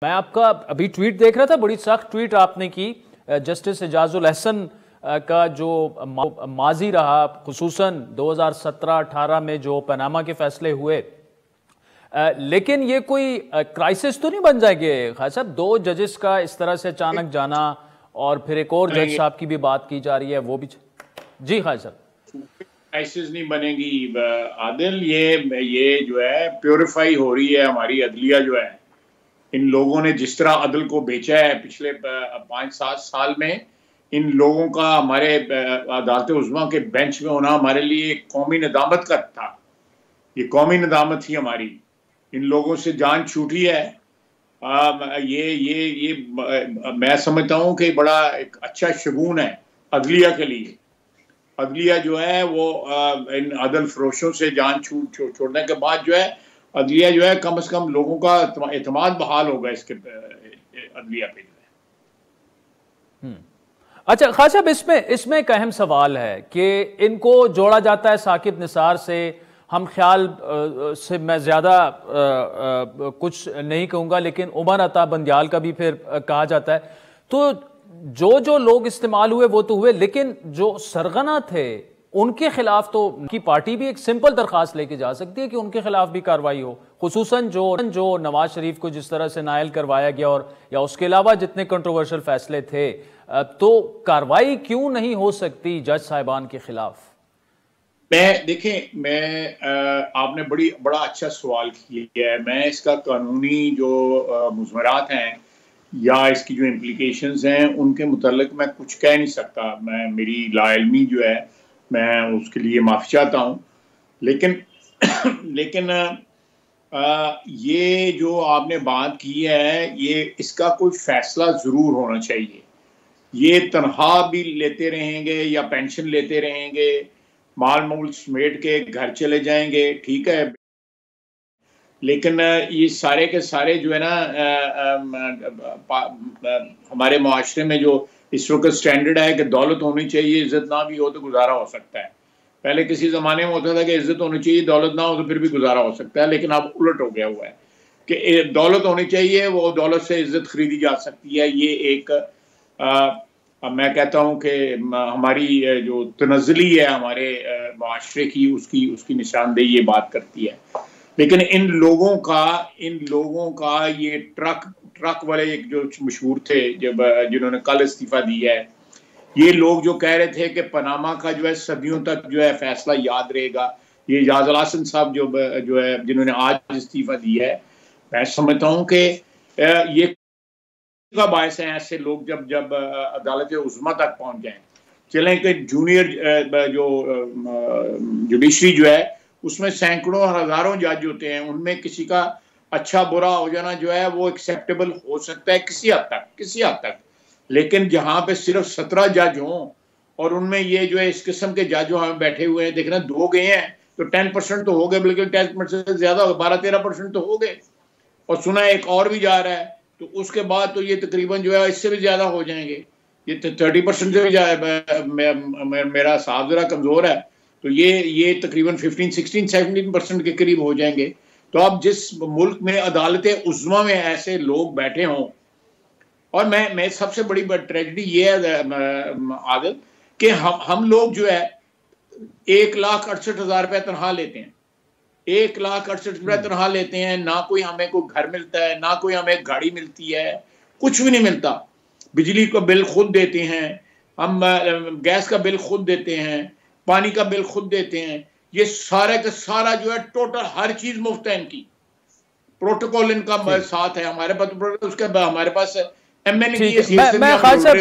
मैं आपका अभी ट्वीट देख रहा था, बड़ी सख्त ट्वीट आपने की जस्टिस एजाजुल अहसन का जो माजी रहा, खुसूसन 2017-18 में जो पनामा के फैसले हुए। लेकिन ये कोई क्राइसिस तो नहीं बन जाएंगे खान साहब, दो जजेस का इस तरह से अचानक जाना, और फिर एक और जज साहब की भी बात की जा रही है, वो भी। जी खान साहब, क्राइसिस नहीं बनेगी आदिल। ये जो है प्योरीफाई हो रही है हमारी अदलिया जो है। इन लोगों ने जिस तरह अदल को बेचा है पिछले 5-7 साल में, इन लोगों का हमारे अदालत उज़्मा के बेंच में होना हमारे लिए एक कौमी नदामत का था। ये कौमी नदामत थी हमारी। इन लोगों से जान छूटी है। ये मैं समझता हूँ कि बड़ा एक अच्छा शगुन है अदलिया के लिए। अदलिया जो है वो इन अदल फरोशों से जान छोड़ने के बाद जो है अदलिया जो है कम से कम लोगों का एतमाद बहाल होगा इसके अदलिया पे जो है। अच्छा खान साहब, इसमें एक अहम सवाल है कि इनको जोड़ा जाता है साकिब निसार से। हम ख्याल से मैं ज्यादा कुछ नहीं कहूंगा, लेकिन उमर अता बंदियाल का भी फिर कहा जाता है। तो जो लोग इस्तेमाल हुए वो तो हुए, लेकिन जो सरगना थे उनके खिलाफ तो उनकी पार्टी भी एक सिंपल दरखास्त लेके जा सकती है कि उनके खिलाफ भी कार्रवाई हो। खुसूसन जो नवाज शरीफ को जिस तरह से नायल करवाया गया, और या उसके अलावा जितने कंट्रोवर्शियल फैसले थे, तो कार्रवाई क्यों नहीं हो सकती जज साहिबान के खिलाफ? आपने बड़ा अच्छा सवाल किया है। मैं इसका कानूनी जो मुज़मरात हैं या इसकी जो इम्प्लीकेशंस हैं उनके मुतल्लिक मैं कुछ कह नहीं सकता। मेरी लाइल्मी जो है, मैं उसके लिए माफ़ी चाहता हूँ। लेकिन ये जो आपने बात की है, ये इसका कोई फैसला ज़रूर होना चाहिए। ये तनख्वाह भी लेते रहेंगे या पेंशन लेते रहेंगे, माल मूल समेट के घर चले जाएंगे, ठीक है, लेकिन ये सारे के सारे जो है ना हमारे मुआशरे में जो इस वक्त स्टैंडर्ड है कि दौलत होनी चाहिए, इज्जत ना भी हो तो गुजारा हो सकता है। पहले किसी ज़माने में होता था कि इज्जत होनी चाहिए, दौलत ना हो तो फिर भी गुजारा हो सकता है, लेकिन अब उलट हो गया हुआ है कि दौलत होनी चाहिए, वो दौलत से इज्जत खरीदी जा सकती है। ये एक मैं कहता हूँ कि हमारी जो तनज़्ज़ुली है हमारे मुआशरे की, उसकी निशानदेही ये बात करती है। लेकिन इन लोगों का ये ट्रक वाले एक जो मशहूर थे जिन्होंने कल इस्तीफा दिया है, ये लोग जो कह रहे थे कि पनामा का जो है सदियों तक जो है फैसला याद रहेगा, ये एजाजुल अहसन साहब जो है जिन्होंने आज इस्तीफा दिया है, मैं समझता हूँ कि ये का बायस है ऐसे लोग जब अदालत उज़्मा तक पहुंच जाएं। चलें कि जूनियर जो जुडिशरी जो है उसमें सैकड़ों हजारों जज होते हैं, उनमें किसी का अच्छा बुरा हो जाना जो है वो एक्सेप्टेबल हो सकता है किसी हद तक। लेकिन जहां पे सिर्फ 17 जज हों और उनमें ये जो है इस किस्म के जज जो हमें बैठे हुए हैं, देखना 2 गए हैं तो 10% तो हो गए, बल्कि 10% से ज्यादा 12-13% तो हो गए, और सुना एक और भी जा रहा है, तो उसके बाद तो ये तकरीबन जो है इससे भी ज्यादा हो जाएंगे। ये 30% से भी ज्यादा, मेरा हिसाब जरा कमजोर है, तो ये तकरीबन 15-16-17% के करीब हो जाएंगे। तो अब जिस मुल्क में अदालत उज़्मा में ऐसे लोग बैठे हों, और मैं सबसे बड़ी ट्रेजेडी ये है आदिल कि हम लोग जो है 1,68,000 रुपये तनख्वाह लेते हैं, 1,68,000 रुपये तनख्वाह लेते हैं। ना कोई हमें कोई घर मिलता है, ना कोई हमें गाड़ी मिलती है, कुछ भी नहीं मिलता। बिजली का बिल खुद देते हैं हम, गैस का बिल खुद देते हैं, पानी का बिल खुद देते हैं। ये सारे का सारा जो है टोटल हर चीज मुफ्त है इनकी। प्रोटोकॉल इनका साथ है, हमारे पास उसके हमारे पास एमएनए की